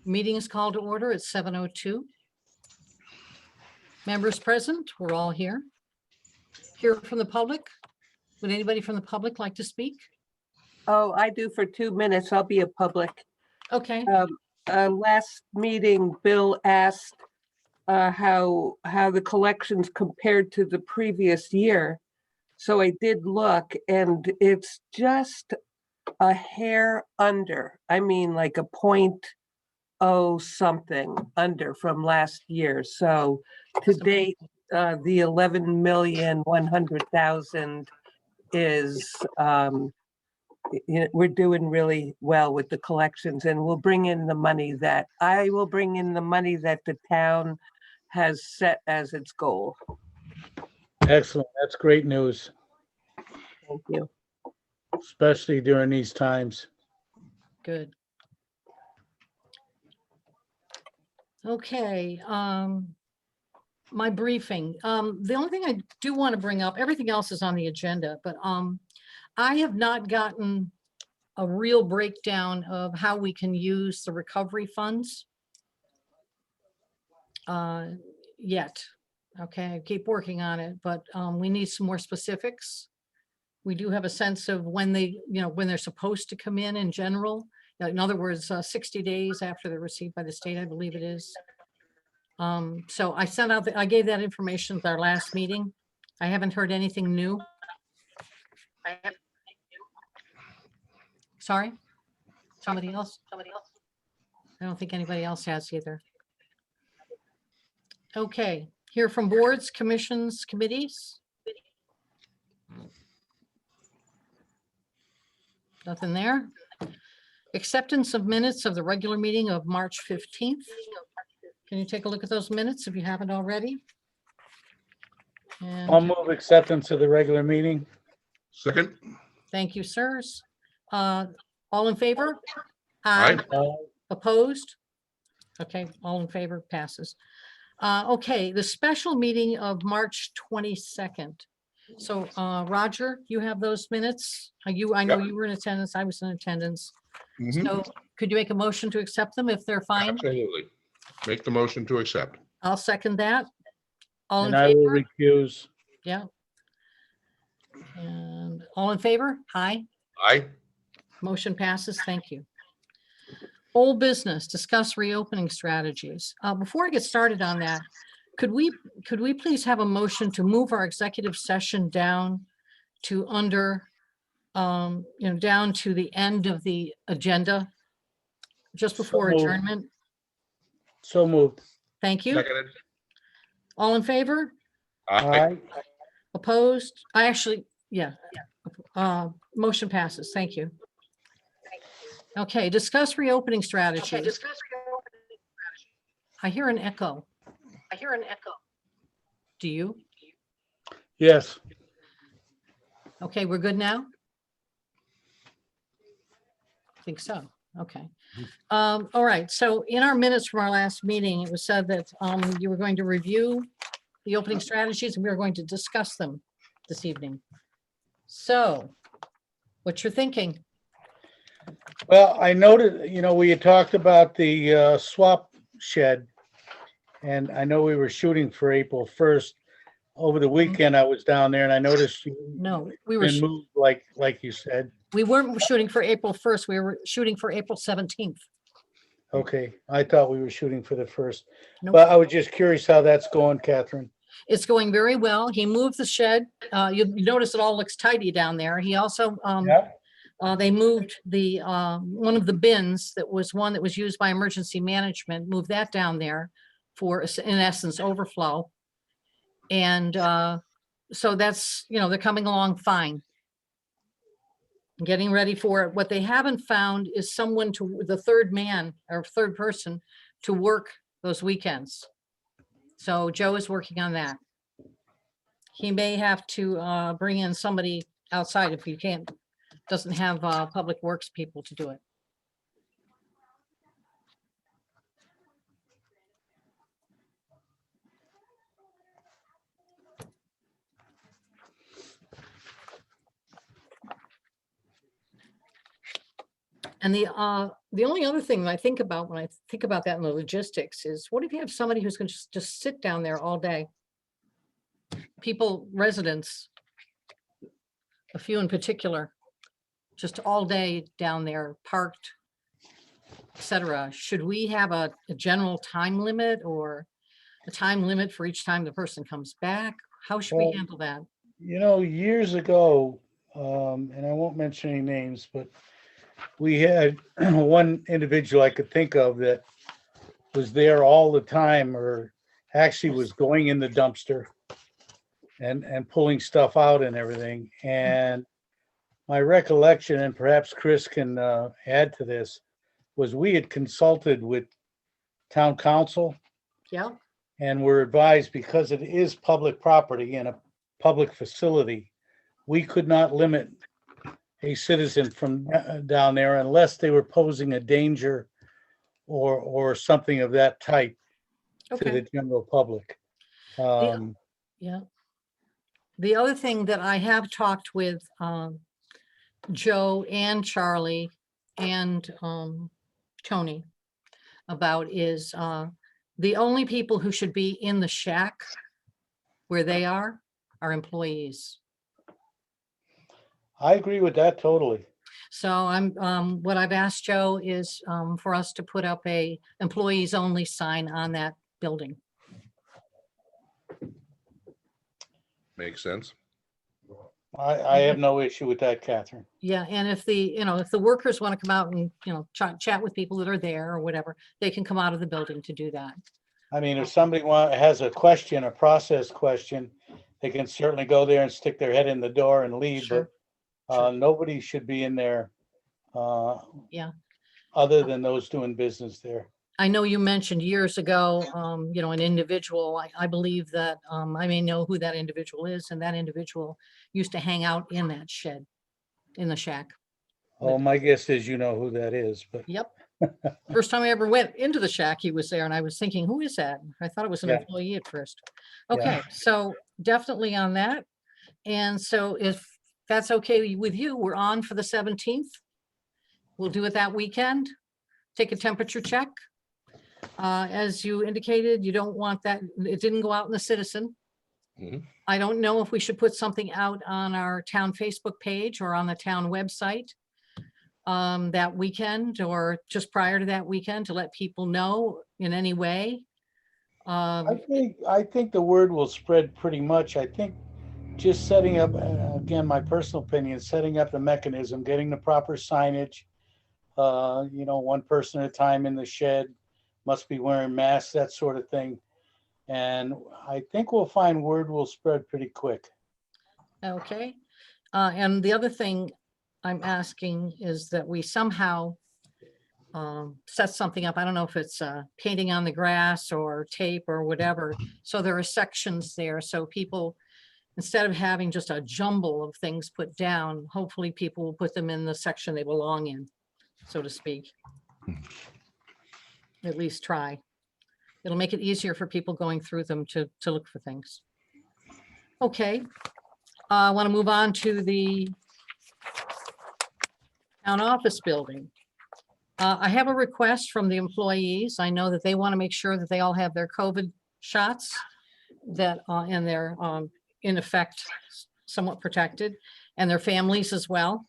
Meeting is called to order at 7:02. Members present, we're all here. Hear from the public. Would anybody from the public like to speak? Oh, I do for 2 minutes. I'll be a public. Okay, Last meeting, Bill asked how the collections compared to the previous year. So I did look, and it's just a hair under. I mean, like a 0.0 something under from last year. So to date, the 11,100,000 is, we're doing really well with the collections, and we'll bring in the money that the town has set as its goal. Excellent. That's great news, Thank you. especially during these times. good. Okay, my briefing. The only thing I do want to bring up, everything else is on the agenda, but I have not gotten a real breakdown of how we can use the recovery funds yet. Okay, I keep working on it, but we need some more specifics. We do have a sense of when when they're supposed to come in general. In other words, 60 days after they're received by the state, I believe it is. So I sent out, I gave that information at our last meeting. I haven't heard anything new. Sorry? Somebody else? I don't think anybody else has either. Okay, hear from boards, commissions, committees? Nothing there. Acceptance of minutes of the regular meeting of March 15th. Can you take a look at those minutes if you haven't already? I'll And move acceptance of the regular meeting. Second? thank you, sirs. All in favor? Aye. Opposed? Okay, all in favor, passes. Okay, the special meeting of March 22nd. So, Roger, you have those minutes? I know Yep. you were in attendance, I was in attendance. Mhm. So could you make a motion to accept them if they're fine? Absolutely. Make the motion to accept. I'll second that. All in And I will favor? recuse. Yeah. And all in favor? Aye. Aye. Motion passes. Thank you. Old business, discuss reopening strategies. Before I get started on that, could we please have a motion to move our executive session down to under, down to the end of the agenda, just before moved. adjournment? So moved. Thank you. Seconded. All in favor? Aye. Opposed? I actually, yeah. Motion passes. Thank you. Okay, discuss reopening strategies. I hear an echo. Do you? Yes. Okay, we're good now? I think so. Okay. All right. So in our minutes from our last meeting, it was said that you were going to review the opening strategies and we were going to discuss them this evening. So what's your thinking? Well, I noted, we had talked about the swap shed, and I know we were shooting for April 1st. Over the weekend, I was down there and I noticed you No, we were, been moved like you said. we weren't shooting for April 1st. We were shooting for April 17th. Okay, I thought we were shooting for the 1st. Nope. But I was just curious how that's going, Catherine. It's going very well. He moved the shed. You notice it all looks tidy down there. He also, Yeah. they moved the, one of the bins that was one that was used by emergency management, moved that down there for, in essence, overflow. And so that's, they're coming along fine. Getting ready for it. What they haven't found is someone the third man or third person to work those weekends. So Joe is working on that. He may have to bring in somebody outside if he doesn't have public works people to do it. And the only other thing I think about when I think about that in the logistics is, what if you have somebody who's going to just sit down there all day? People, residents, a few in particular, just all day down there parked, etc. Should we have a general time limit or a time limit for each time the person comes back? How should we Well, handle that? You know, years ago, and I won't mention any names, but we had one individual I could think of that was there all the time, or actually was going in the dumpster and pulling stuff out and everything. And my recollection, and perhaps Chris can add to this, was we had consulted with town council Yeah, and were advised, because it is public property and a public facility, we could not limit a citizen from down there unless they were posing a danger or something of that type to the okay. general public. Yeah. The other thing that I have talked with Joe and Charlie and Tony about is the only people who should be in the shack where they are employees. I agree with that totally. So I'm what I've asked Joe is for us to put up a employees only sign on that building. Makes sense. I have no issue with that, Catherine. Yeah, and if if the workers want to come out and, chat with people that are there or whatever, they can come out of the building to do that. I mean, if somebody has a question, a process question, they can certainly go there and stick their head in the door and leave, Sure, but nobody should be in there. Yeah. Other than those doing business there. I know you mentioned years ago, an individual, I believe that I may know who that individual is, and that individual used to hang out in that shed, in the shack. Oh, my guess is you know who that is, but Yep. First time I ever went into the shack, he was there, and I was thinking, who is that? I thought it was an Yeah. employee at first. Yeah. Okay, so definitely on that. And so if that's okay with you, we're on for the 17th. We'll do it that weekend. Take a temperature check. As you indicated, you don't want that, it didn't go out in the Citizen. Mhm. I don't know if we should put something out on our town Facebook page or on the town website that weekend or just prior to that weekend to let people know in any way. I think the word will spread pretty much. I think just setting up, again, my personal opinion, setting up the mechanism, getting the proper signage, one person at a time in the shed, must be wearing masks, that sort of thing. And I think we'll find word will spread pretty quick. Okay. And the other thing I'm asking is that we somehow set something up. I don't know if it's painting on the grass or tape or whatever. So there are sections there. So people, instead of having just a jumble of things put down, hopefully people will put them in the section they belong in, so to speak. At least try. It'll make it easier for people going through them to look for things. Okay. I want to move on to the town office building. I have a request from the employees. I know that they want to make sure that they all have their COVID shots that and they're in effect somewhat protected, and their families as well.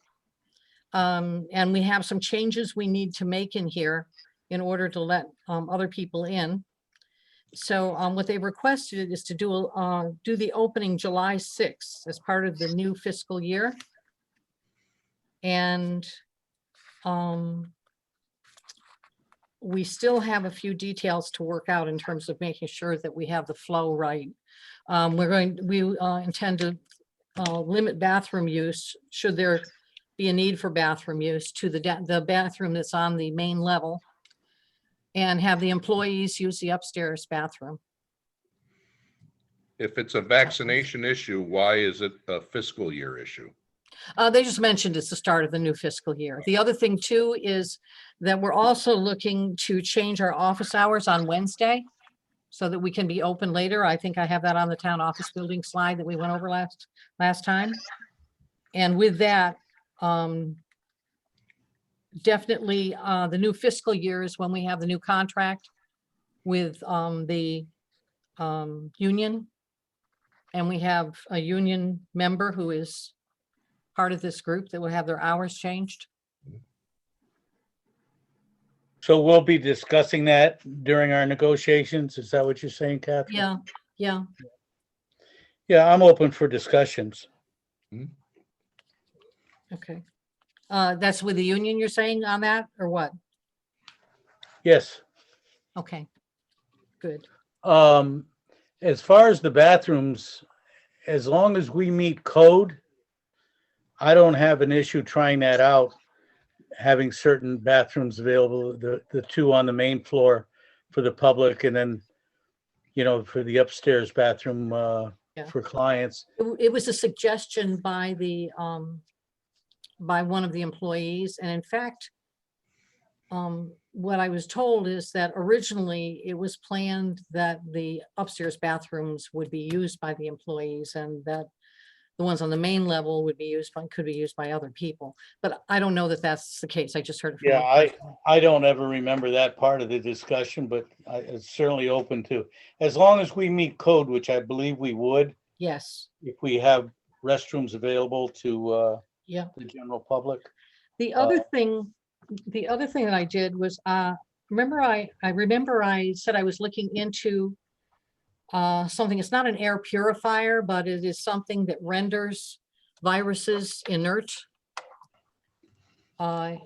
And we have some changes we need to make in here in order to let other people in. So what they've requested is to do the opening July 6th as part of the new fiscal year. And we still have a few details to work out in terms of making sure that we have the flow right. We intend to limit bathroom use, should there be a need for bathroom use, to the bathroom that's on the main level, and have the employees use the upstairs bathroom. If it's a vaccination issue, why is it a fiscal year issue? They just mentioned it's the start of the new fiscal year. The other thing too is that we're also looking to change our office hours on Wednesday so that we can be open later. I think I have that on the town office building slide that we went over last time. And with that, definitely, the new fiscal year is when we have the new contract with, the, union. And we have a union member who is part of this group that will have their hours changed. So we'll be discussing that during our negotiations. Is that what you're saying, Catherine? Yeah, yeah. Yeah, I'm open for discussions. Okay. That's with the union you're saying on that, or what? Yes. Okay, good. As far as the bathrooms, as long as we meet code, I don't have an issue trying that out, having certain bathrooms available, the two on the main floor for the public, and then, for the upstairs bathroom, Yeah. for clients. It was a suggestion by by one of the employees, and in fact, what I was told is that originally it was planned that the upstairs bathrooms would be used by the employees, and that the ones on the main level could be used by other people. But I don't know that that's the case. I just heard it from Yeah, one person. I don't ever remember that part of the discussion, but it's certainly open to, as long as we meet code, which I believe we would, Yes, if we have restrooms available to yeah. the general public. The other thing that I did was, remember I remember I said I was looking into something. It's not an air purifier, but it is something that renders viruses inert. I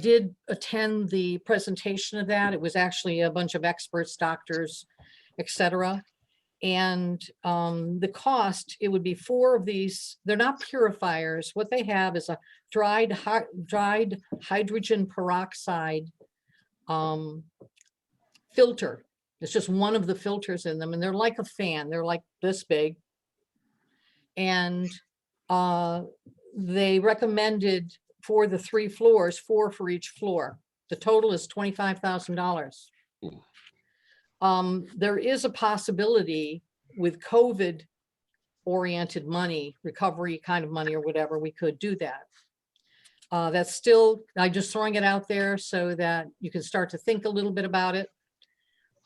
did attend the presentation of that. It was actually a bunch of experts, doctors, etc. And the cost, it would be 4 of these. They're not purifiers. What they have is a dried hydrogen peroxide filter. It's just one of the filters in them, and they're like a fan. They're like this big. And they recommended for the 3 floors, 4 for each floor. The total is $25,000. There is a possibility with COVID oriented money, recovery kind of money or whatever, we could do that. That's still, I'm just throwing it out there so that you can start to think a little bit about it.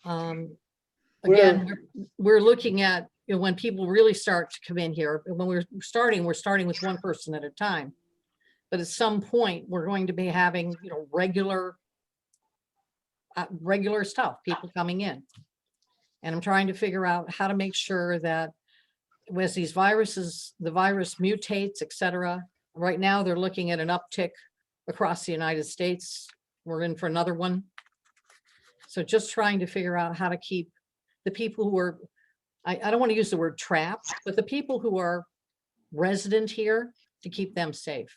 Again, we're looking at, when people really start to come in here, when we're starting with 1 person at a time. But at some point, we're going to be having, regular stuff, people coming in. And I'm trying to figure out how to make sure that as these viruses, the virus mutates, etc. Right now, they're looking at an uptick across the United States. We're in for another one. So just trying to figure out how to keep the people who are, I don't want to use the word trapped, but the people who are resident here, to keep them safe.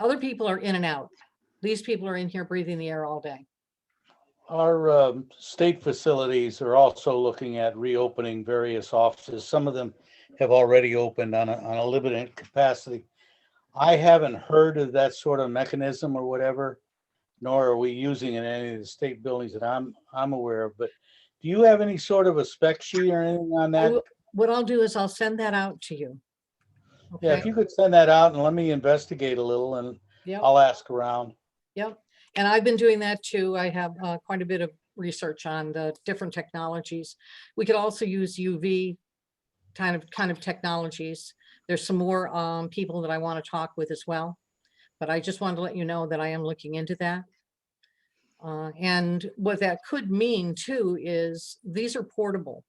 Other people are in and out. These people are in here breathing the air all day. Our state facilities are also looking at reopening various offices. Some of them have already opened on a limited capacity. I haven't heard of that sort of mechanism or whatever, nor are we using it in any of the state buildings that I'm aware of. But do you have any sort of a spec sheet or anything on that? What I'll do is I'll send that out to you. Yeah, if you could send that out and let me investigate a little, and Yep. I'll ask around. Yep. And I've been doing that too. I have quite a bit of research on the different technologies. We could also use UV kind of technologies. There's some more people that I want to talk with as well. But I just wanted to let you know that I am looking into that. And what that could mean too is these are portable.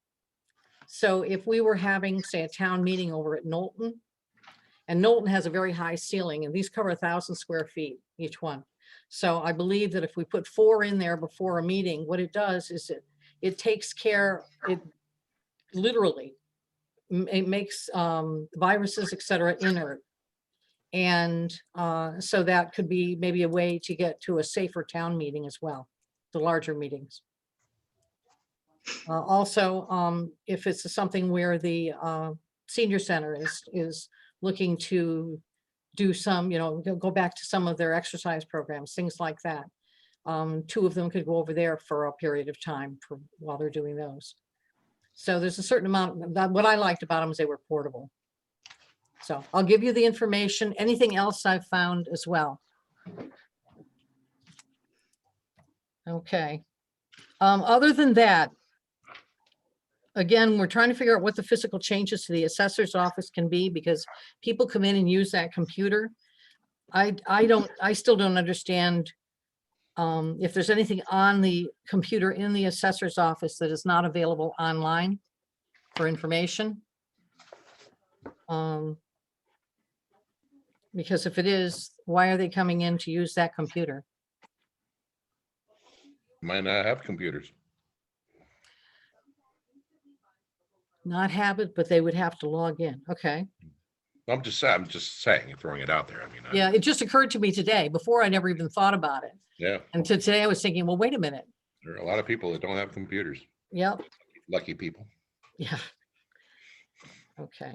So if we were having, say, a town meeting over at Knowlton, and Knowlton has a very high ceiling, and these cover 1,000 square feet, each one. So I believe that if we put 4 in there before a meeting, what it does is it takes care, it literally, it makes viruses, etc., inert. And so that could be maybe a way to get to a safer town meeting as well, the larger meetings. Also, if it's something where the senior center is looking to do some, go back to some of their exercise programs, things like that. 2 of them could go over there for a period of time while they're doing those. So there's a certain amount. What I liked about them is they were portable. So I'll give you the information, anything else I've found as well. Okay. Other than that, again, we're trying to figure out what the physical changes to the assessor's office can be, because people come in and use that computer. I still don't understand if there's anything on the computer in the assessor's office that is not available online for information. Because if it is, why are they coming in to use that computer? Might not have computers. Not have it, but they would have to log in. Okay. I'm just saying, throwing it out there. I mean, Yeah, it just occurred to me today. Before I never even thought about it. yeah, And today I was thinking, well, wait a minute. there are a lot of people that don't have computers. Yep. Lucky people. Yeah. Okay.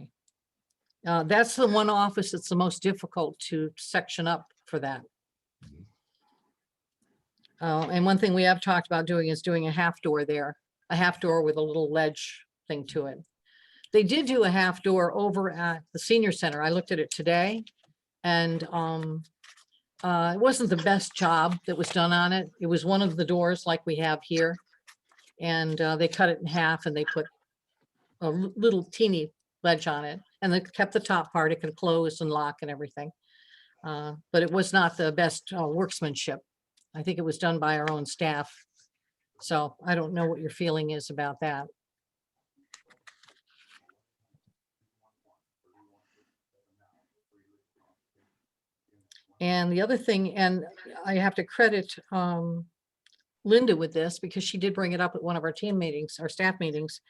That's the one office that's the most difficult to section up for that. And one thing we have talked about doing is doing a half door there, a half door with a little ledge thing to it. They did do a half door over at the senior center. I looked at it today, and it wasn't the best job that was done on it. It was one of the doors like we have here. And they cut it in half and they put a little teeny ledge on it, and they kept the top part. It could close and lock and everything. But it was not the best workmanship. I think it was done by our own staff. So I don't know what your feeling is about that. And the other thing, and I have to credit Linda with this, because she did bring it up at one of our team meetings, our staff meetings,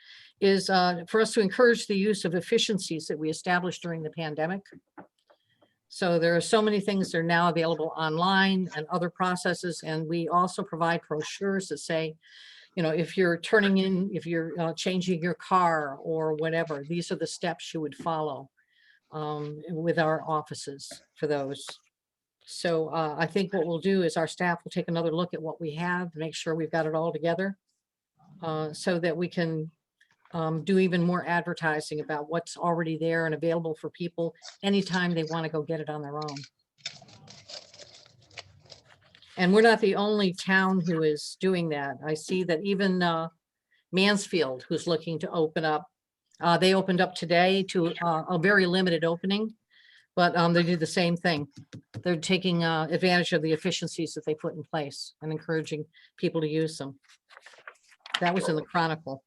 is for us to encourage the use of efficiencies that we established during the pandemic. So there are so many things that are now available online and other processes. And we also provide brochures that say, you know, if you're turning in, if you're changing your car or whatever, these are the steps you would follow with our offices for those. So I think what we'll do is our staff will take another look at what we have, make sure we've got it all together, so that we can do even more advertising about what's already there and available for people anytime they want to go get it on their own. And we're not the only town who is doing that. I see that even Mansfield, who's looking to open up, they opened up today to a very limited opening, but they do the same thing. They're taking advantage of the efficiencies that they put in place and encouraging people to use them. That was in the Chronicle.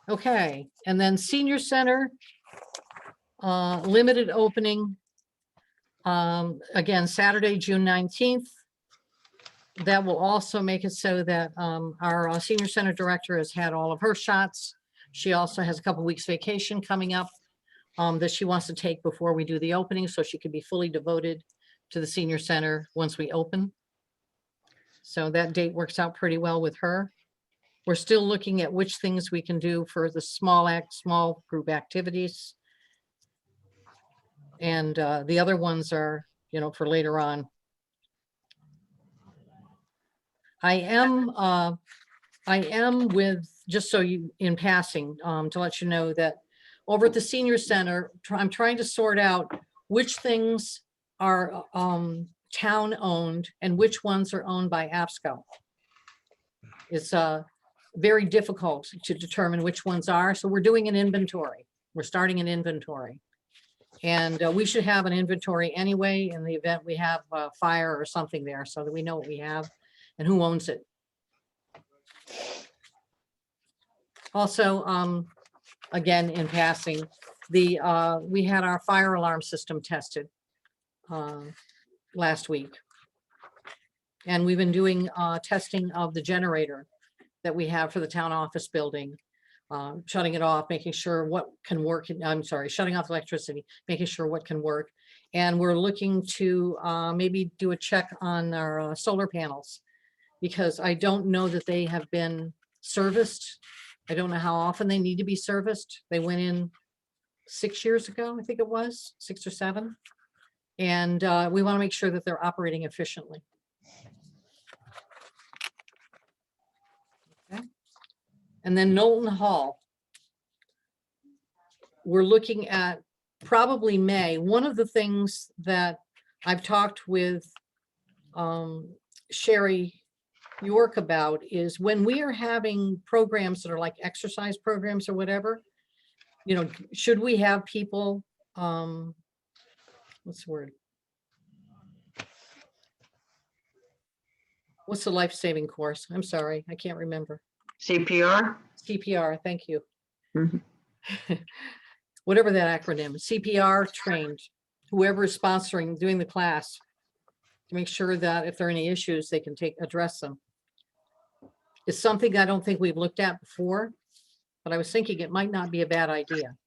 Okay, and then senior center, limited opening. Again, Saturday, June 19th. That will also make it so that our senior center director has had all of her shots. She also has a couple weeks vacation coming up that she wants to take before we do the opening, so she could be fully devoted to the senior center once we open. So that date works out pretty well with her. We're still looking at which things we can do for the small group activities. And the other ones are, you know, for later on. I am with, just so you, in passing, to let you know that over at the senior center, I'm trying to sort out which things are town owned and which ones are owned by APSCO. It's very difficult to determine which ones are. So we're doing an inventory. We're starting an inventory. And we should have an inventory anyway in the event we have a fire or something there, so that we know what we have and who owns it. Also, again, in passing, we had our fire alarm system tested last week. And we've been doing testing of the generator that we have for the town office building, shutting it off, making sure what can work. I'm sorry, shutting off electricity, making sure what can work. And we're looking to maybe do a check on our solar panels, because I don't know that they have been serviced. I don't know how often they need to be serviced. They went in 6 years ago, I think it was 6 or 7. And we want to make sure that they're operating efficiently. Okay. And then Knowlton Hall. we're looking at probably May. One of the things that I've talked with Sherry York about is when we are having programs that are like exercise programs or whatever, you know, should we have people, what's the word? What's the life-saving course? I'm sorry, I can't remember. CPR? CPR, thank you. Mhm. Whatever that acronym, CPR trained, whoever is sponsoring, doing the class, to make sure that if there are any issues, they can address them. It's something I don't think we've looked at before, but I was thinking it might not be a bad idea.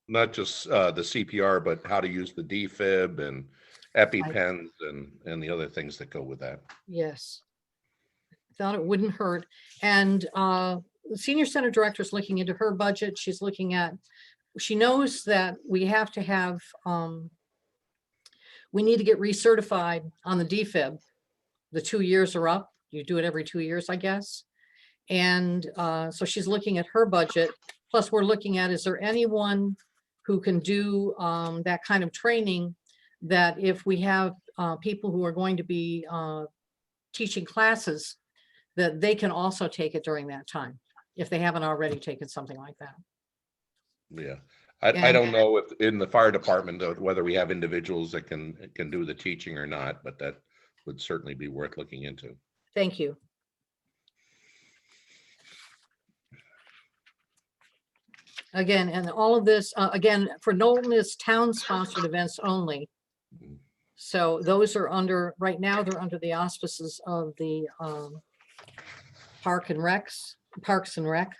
Not just the CPR, but how to use the defib and EpiPens and the other things that go with that. Yes. Thought it wouldn't hurt. And the senior center director is looking into her budget. She's looking at, she knows that we have to have, we need to get recertified on the defib. The 2 years are up. You do it every 2 years, I guess. And so she's looking at her budget. Plus, we're looking at, is there anyone who can do that kind of training, that if we have people who are going to be teaching classes, that they can also take it during that time, if they haven't already taken something like that. Yeah. I And- don't know if in the fire department, whether we have individuals that can do the teaching or not, but that would certainly be worth looking into. Thank you. Again, and all of this, again, for Knowlton is town-sponsored events only. Mhm. So those are under, right now, they're under the auspices of the Parks and Rec.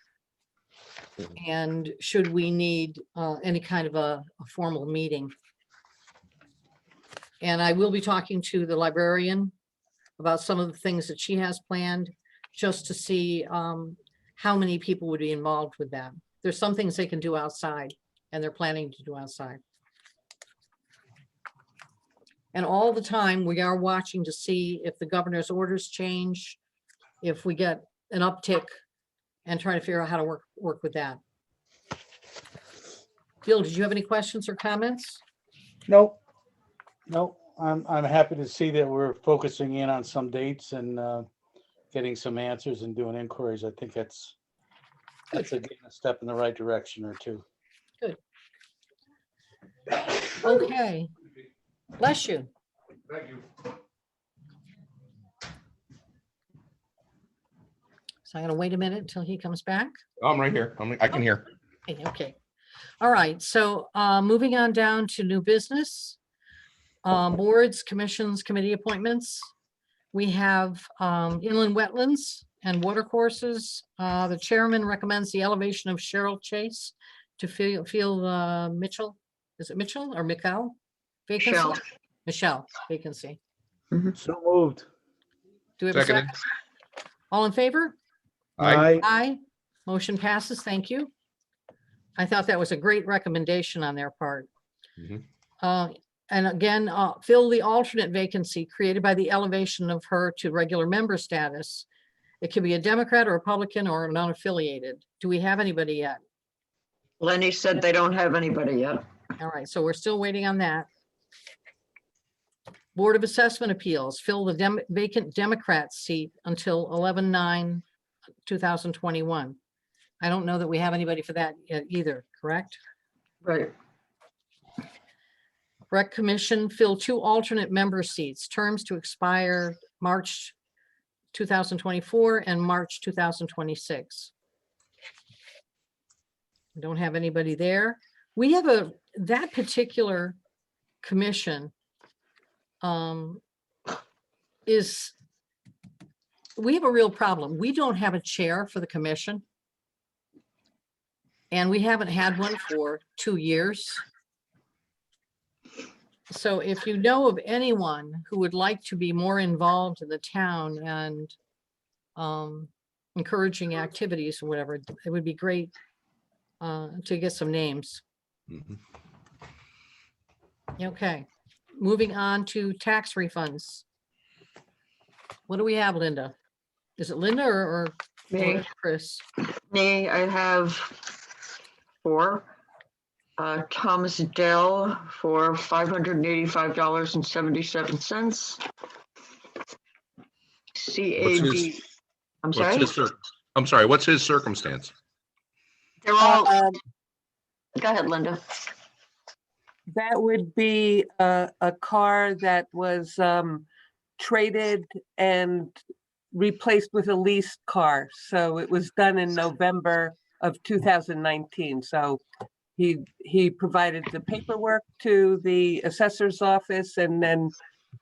And should we need any kind of a formal meeting? And I will be talking to the librarian about some of the things that she has planned, just to see how many people would be involved with that. There's some things they can do outside, and they're planning to do outside. And all the time, we are watching to see if the governor's orders change, if we get an uptick, and trying to figure out how to work with that. Bill, did you have any questions or comments? Nope. Nope. I'm happy to see that we're focusing in on some dates and getting some answers and doing inquiries. I think that's again a step in the right direction or two. Okay. Bless you. Thank you. So I'm gonna wait a minute until he comes back. I'm right here. I can hear. Okay. All right. So moving on down to new business. Boards, commissions, committee appointments. We have inland wetlands and watercourses. The chairman recommends the elevation of Cheryl Chase to fill Mitchell. Is it Mitchell or Michelle? Vacancy? Michelle. Michelle, vacancy. So moved. Do we have a Seconded. second? All in favor? Aye. Aye. Motion passes. Thank you. I thought that was a great recommendation on their part. Mhm. And again, fill the alternate vacancy created by the elevation of her to regular member status. It could be a Democrat or Republican or non-affiliated. Do we have anybody yet? Lenny said they don't have anybody yet. All right, so we're still waiting on that. Board of Assessment Appeals, fill the vacant Democrat seat until 11/9/2021. I don't know that we have anybody for that yet either, correct? Right. Rec Commission, fill 2 alternate member seats, terms to expire March 2024 and March 2026. We don't have anybody there. We have that particular commission we have a real problem. We don't have a chair for the commission. And we haven't had one for 2 years. So if you know of anyone who would like to be more involved in the town and encouraging activities or whatever, it would be great to get some names. Mhm. Okay, moving on to tax refunds. What do we have, Linda? Is it Linda or Me, Chris? I have 4. Thomas Dell for $585.77. CAB, I'm What's sorry, his I'm sorry, what's his circumstance? they're all, Um, go ahead, Linda. That would be a car that was traded and replaced with a leased car. So it was done in November of 2019. So he provided the paperwork to the assessor's office, and then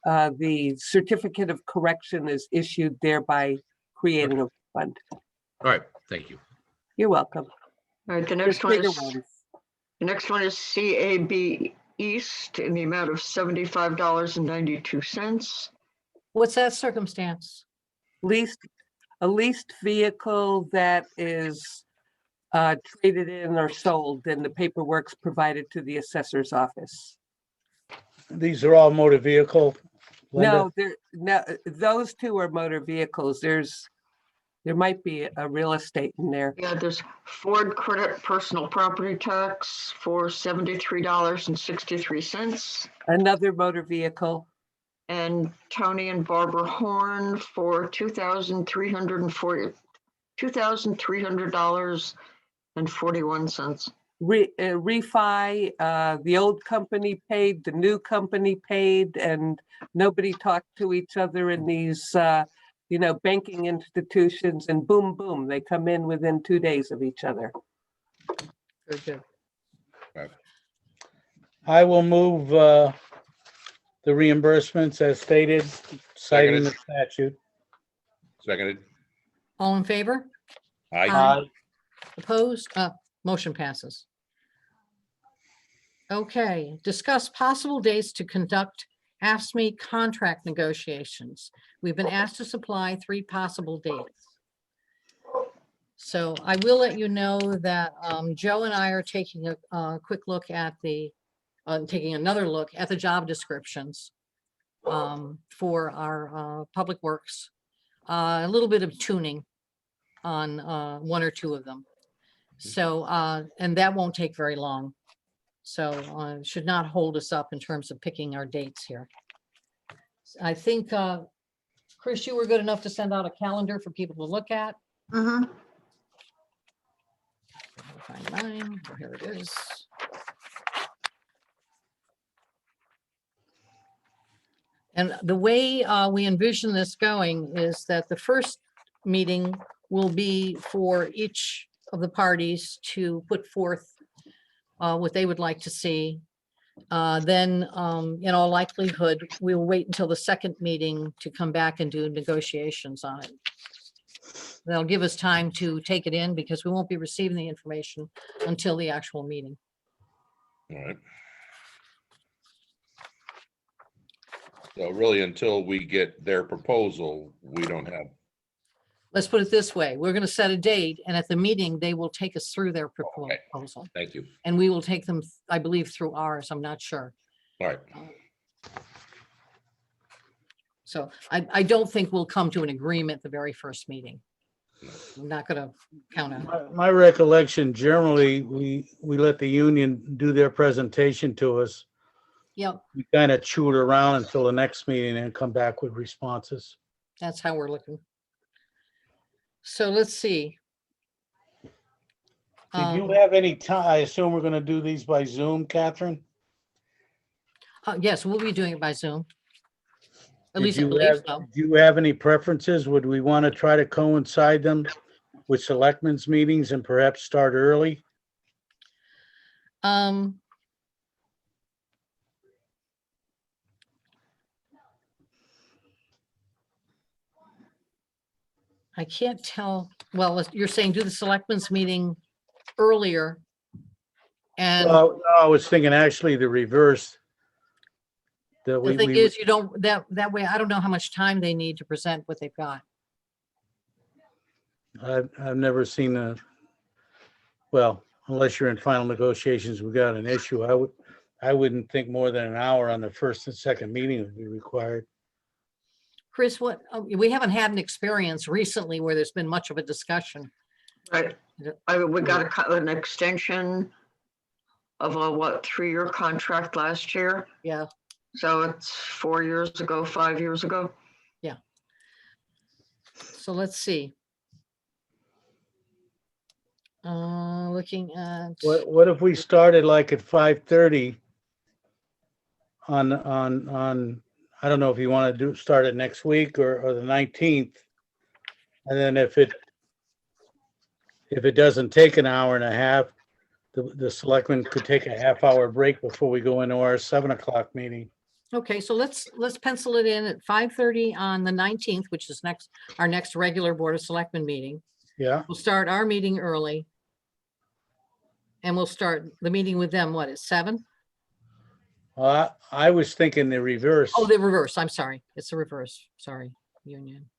the certificate of correction is issued, thereby creating a fund. All right, thank you. You're welcome. All right, the There's next one bigger is, ones. the next one is CAB East in the amount of $75.92. What's that circumstance? A leased vehicle that is traded in or sold, and the paperwork's provided to the assessor's office. These are all motor vehicle. Linda? No, those two are motor vehicles. There might be a real estate in there. Yeah, there's Ford Credit Personal Property Tax for $73.63. Another motor vehicle. And Tony and Barbara Horn for $2,300.41. Refi, the old company paid, the new company paid, and nobody talked to each other in these, banking institutions, and boom, boom, they come in within 2 days of each other. Very good. I will move the reimbursements as stated, citing the statute. Seconded. All in favor? Aye. Opposed? Motion passes. Okay, discuss possible dates to conduct AFSCME contract negotiations. We've been asked to supply 3 possible dates. So I will let you know that Joe and I are taking a quick look at taking another look at the job descriptions for our public works. A little bit of tuning on 1 or 2 of them. So, and that won't take very long. So should not hold us up in terms of picking our dates here. I think, Chris, you were good enough to send out a calendar for people to look at. Mhm. Find mine. Here it is. And the way we envision this going is that the first meeting will be for each of the parties to put forth what they would like to see. Then, in all likelihood, we'll wait until the second meeting to come back and do negotiations on it. That'll give us time to take it in because we won't be receiving the information until the actual meeting. All right. So really, until we get their proposal, we don't have, Let's put it this way. We're going to set a date, and at the meeting, they will take us through their Okay. proposal. thank you. And we will take them, I believe, through ours. I'm not sure. All right, So I don't think we'll come to an agreement the very first meeting. I'm not going to count on it. My recollection, generally, we let the union do their presentation to us. Yep, We kind of chew it around until the next meeting and come back with responses. that's how we're looking. So let's see. Did you have any time? I assume we're going to do these by Zoom, Catherine? Yes, we'll be doing it by Zoom. At Did least I you believe have- so. Do you have any preferences? Would we want to try to coincide them with selectmen's meetings and perhaps start early? I can't tell. Well, you're saying do the selectmen's meeting earlier. And Well, I was thinking actually the reverse. That the thing is, you don't, that way, I don't know how much time they need to present what they've got. I've never seen well, unless you're in final negotiations, we got an issue. I wouldn't think more than an hour on the first and second meeting would be required. Chris, we haven't had an experience recently where there's been much of a discussion. Right. We got an extension of a, what, 3-year contract last year. Yeah, So it's 4 years ago, 5 years ago. so let's see. Looking at, What if we started like at 5:30 on, I don't know if you want to start it next week or the 19th. And then if it doesn't take an hour and a half, the selectmen could take a half-hour break before we go into our 7 o'clock meeting. okay, so let's pencil it in at 5:30 on the 19th, which is our next regular Board of Selectmen meeting. Yeah, We'll start our meeting early. And we'll start the meeting with them, what, at 7? well, I was thinking the reverse, Oh, the reverse, I'm sorry. It's the reverse, sorry, Union.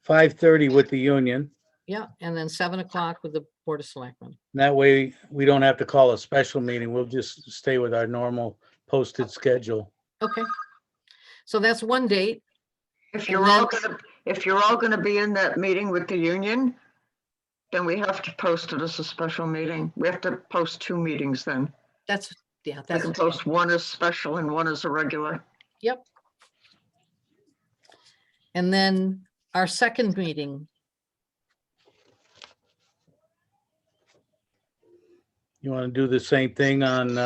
5:30 with the union. Yeah, and then 7 o'clock with the Board of Selectmen. That way we don't have to call a special meeting. We'll just stay with our normal posted schedule. Okay. So that's one date. If And you're all then- gonna, if you're all gonna be in that meeting with the union, then we have to post it as a special meeting. We have to post 2 meetings then. That's, yeah, I that's, can post one as special and one as a regular. yep. And then our second meeting, You want to do the same thing on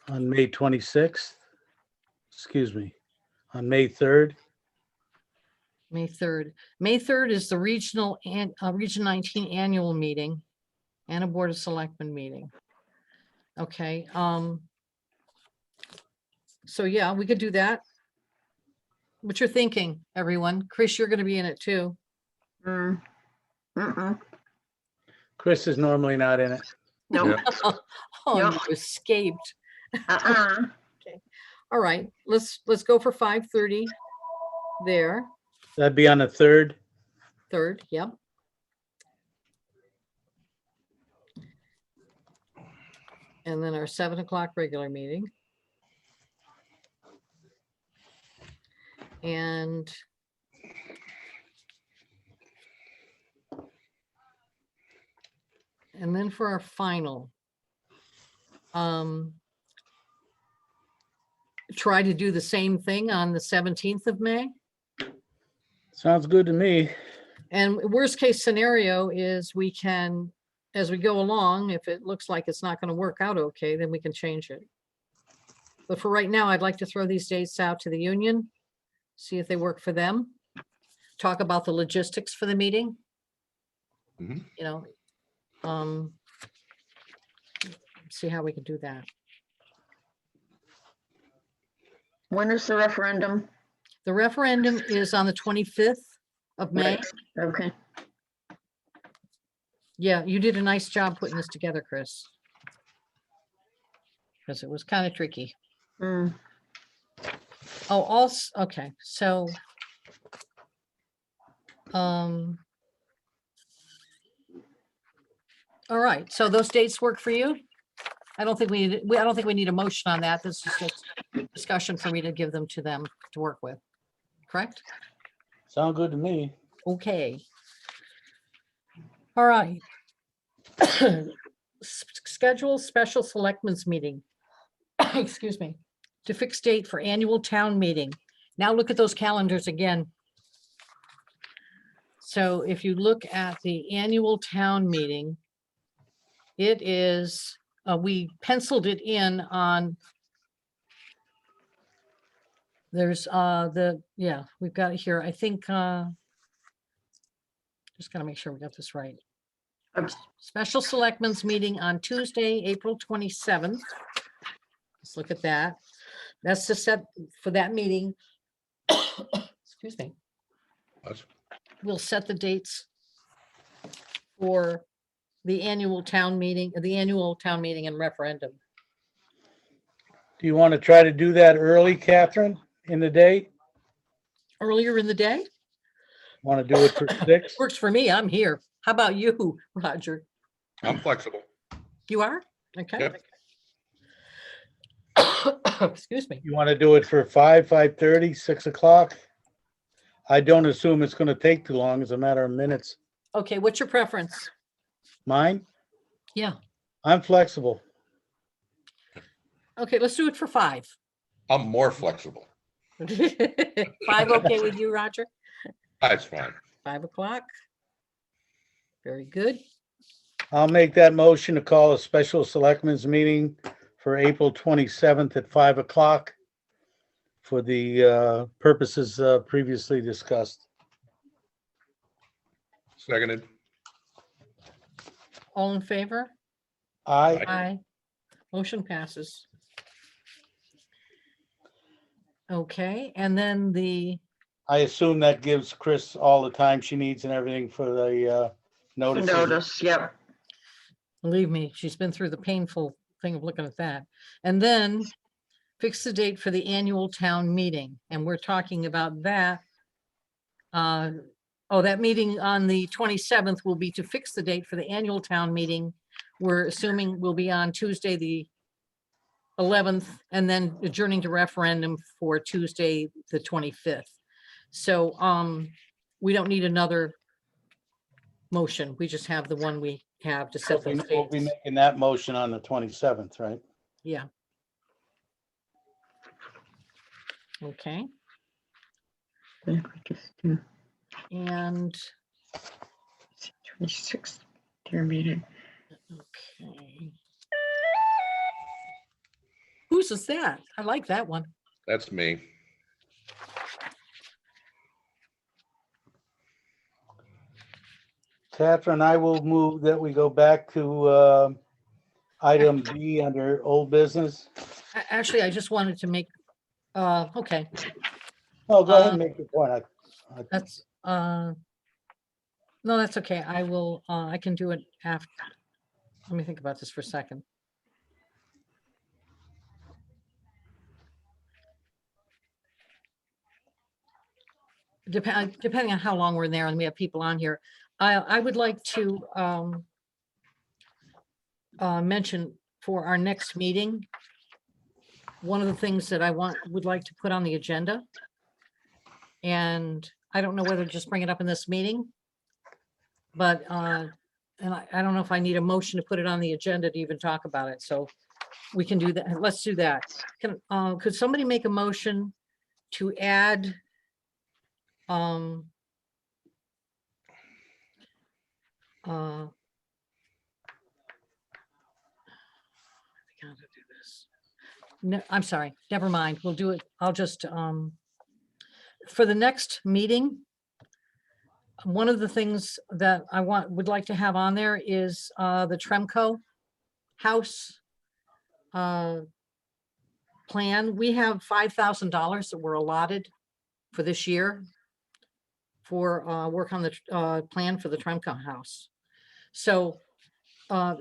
May 26th? Excuse me, on May 3rd? May 3rd. May 3rd is the regional and Region 19 annual meeting and a Board of Selectmen meeting. Okay, so yeah, we could do that. What you're thinking, everyone? Chris, you're gonna be in it too. Mm. Mm-mm. Chris is normally not in it. No. Yeah. Oh, Yep. you escaped. Uh-uh. All right, let's go for 5:30 there, That'd be on the 3rd. 3rd, yep. And then our 7 o'clock regular meeting. And then for our final, try to do the same thing on the 17th of May. Sounds good to me. And worst case scenario is we can, as we go along, if it looks like it's not going to work out okay, then we can change it. But for right now, I'd like to throw these dates out to the union, see if they work for them. Talk about the logistics for the meeting. Mhm. You know, see how we can do that. When is the referendum? The referendum is on the 25th of May. Right. Okay. Yeah, you did a nice job putting this together, Chris. Because it was kind of tricky. Mm. Oh, also, okay, so. All right, so those dates work for you? I don't think I don't think we need a motion on that. This is just discussion for me to give them to them to work with. Correct? Sound good to me. Okay. All right. Schedule special selectmen's meeting. Excuse me, to fix date for annual town meeting. Now look at those calendars again. So if you look at the annual town meeting, it is, we penciled it in on, there's yeah, we've got it here. I think, just gotta make sure we got this right. Special Selectmen's meeting on Tuesday, April 27th. Let's look at that. That's to set for that meeting. Excuse me. That's- We'll set the dates for the annual town meeting and referendum. Do you want to try to do that early, Catherine, in the day? Earlier in the day? Want to do it for 6? Works for me. I'm here. How about you, Roger? I'm flexible. You are? Okay. Yep. Excuse me. You want to do it for 5:30, 6 o'clock? I don't assume it's going to take too long. It's a matter of minutes. Okay, what's your preference? Mine? Yeah. I'm flexible. Okay, let's do it for 5. I'm more flexible. 5, okay with you, Roger? That's fine. 5 o'clock. Very good. I'll make that motion to call a special selectmen's meeting for April 27th at 5 o'clock for the purposes previously discussed. Seconded. All in favor? Aye. Aye. Motion passes. Okay, and then I assume that gives Chris all the time she needs and everything for the notices. Notice, yep. believe me, she's been through the painful thing of looking at that. And then fix the date for the annual town meeting. And we're talking about that. That meeting on the 27th will be to fix the date for the annual town meeting. We're assuming will be on Tuesday, the 11th, and then adjourning to referendum for Tuesday, the 25th. So we don't need another motion. We just have the one we have to set those We'll be dates. making that motion on the 27th, right? Yeah. Okay, and, 26th, their meeting. okay. Whose is that? I like that one. That's me. Catherine, I will move that we go back to item B under old business. Actually, I just wanted to make, okay, Oh, go ahead and make your point. that's, no, that's okay. I will, I can do it after. Let me think about this for a second. Depending on how long we're in there and we have people on here, I would like to mention for our next meeting, one of the things that I would like to put on the agenda. And I don't know whether to just bring it up in this meeting. But, and I don't know if I need a motion to put it on the agenda to even talk about it. So we can do that. Let's do that. Could somebody make a motion to add I gotta do this. No, I'm sorry, never mind. We'll do it. I'll just, for the next meeting, one of the things that I would like to have on there is the Tremco house plan. We have $5,000 that were allotted for this year for work on the plan for the Tremco house. So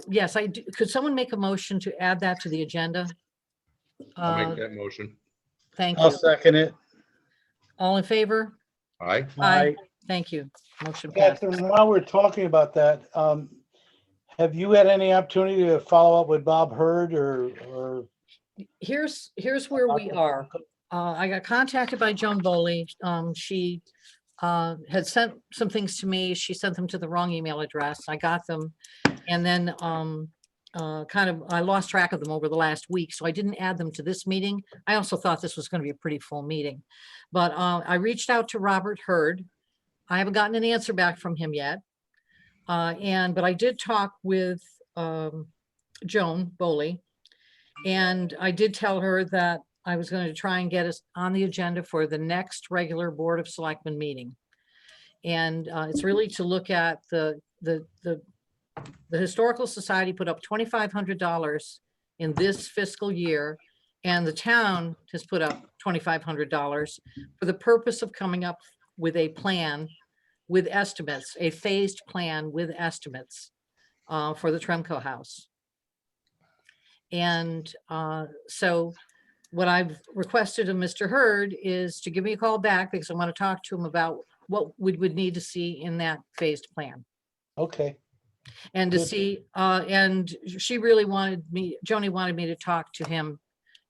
yes, I do. Could someone make a motion to add that to the agenda? I'll make that motion. Thank I'll you. second it. All in favor? Aye. Aye. Thank you. Motion passed. Catherine, while we're talking about that, have you had any opportunity to follow up with Bob Hurd or? Here's where we are. I got contacted by Joan Boley. She had sent some things to me. She sent them to the wrong email address. I got them. And then I lost track of them over the last week, so I didn't add them to this meeting. I also thought this was going to be a pretty full meeting. But I reached out to Robert Hurd. I haven't gotten an answer back from him yet. But I did talk with Joan Boley. And I did tell her that I was going to try and get us on the agenda for the next regular Board of Selectmen meeting. And it's really to look at the Historical Society put up $2,500 in this fiscal year, and the town has put up $2,500 for the purpose of coming up with a plan with estimates, a phased plan with estimates for the Tremco house. And so what I've requested of Mr. Hurd is to give me a call back because I want to talk to him about what we would need to see in that phased plan. Okay, And to Good. see, and she really Joni wanted me to talk to him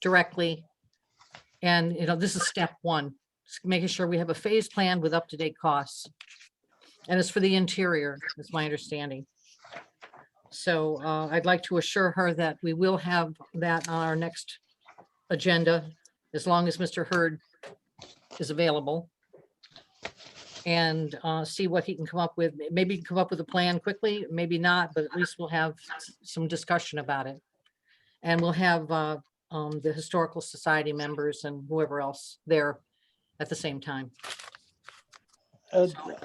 directly. And, this is step one, making sure we have a phased plan with up-to-date costs. And it's for the interior, is my understanding. So I'd like to assure her that we will have that on our next agenda, as long as Mr. Hurd is available. And see what he can come up with. Maybe he can come up with a plan quickly, maybe not, but at least we'll have some discussion about it. And we'll have the Historical Society members and whoever else there at the same time.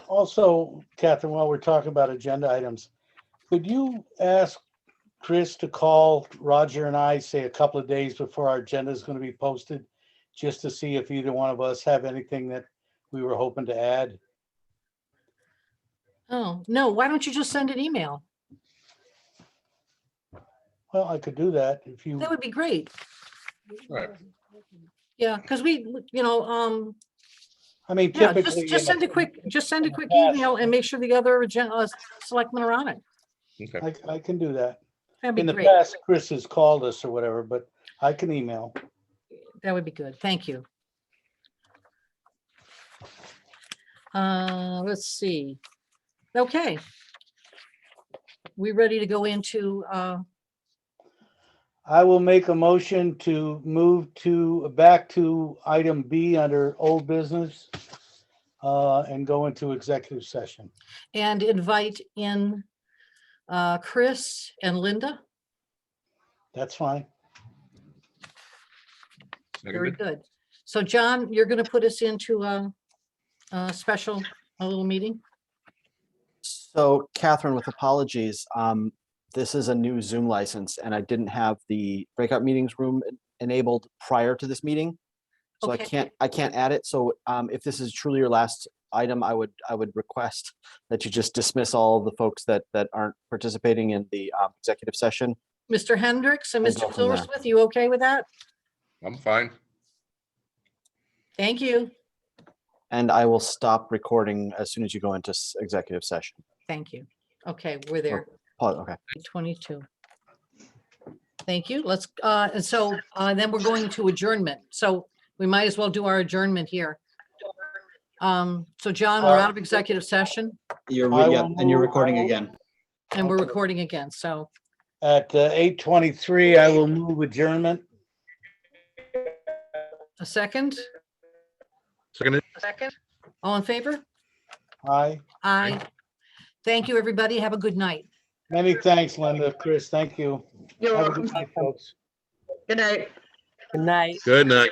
Also, Catherine, while we're talking about agenda items, could you ask Chris to call Roger and I, say a couple of days before our agenda is going to be posted, just to see if either one of us have anything that we were hoping to add? Oh, no, why don't you just send an email? Well, I could do that if you, That would be great. Right. Yeah, because we, I mean, yeah, typically. just in send a quick past- email and make sure the other agenda selectmen are on it. Okay. I can do that. That'd In be the great. past, Chris has called us or whatever, but I can email. That would be good. Thank you. Let's see. Okay. We ready to go into, I will make a motion to move back to item B under old business and go into executive session. and invite in Chris and Linda? That's fine. Very Seconded. good. So John, you're going to put us into a special, a little meeting? So Catherine, with apologies, this is a new Zoom license and I didn't have the breakout meetings room enabled prior to this meeting. So Okay. I can't add it. So if this is truly your last item, I would request that you just dismiss all of the folks that aren't participating in the executive session. Mr. Hendricks and And Mr. go from there. Silversmith, you okay with that? I'm fine. Thank you. And I will stop recording as soon as you go into executive session. Thank you. Okay, we're there. Okay. 22. Thank you. Let's, and so then we're going to adjournment. So we might as well do our adjournment here. So John, we're out of executive session I will And you're move- recording I will- again. and we're Okay. recording again. So At 8:23, I will move adjournment. a second, Seconded. all in favor? Aye. Aye. Thank you, everybody. Have a good night. Many thanks, Linda, Chris, thank you. You're Have a welcome. good night, folks. Good night. Good night. Good night.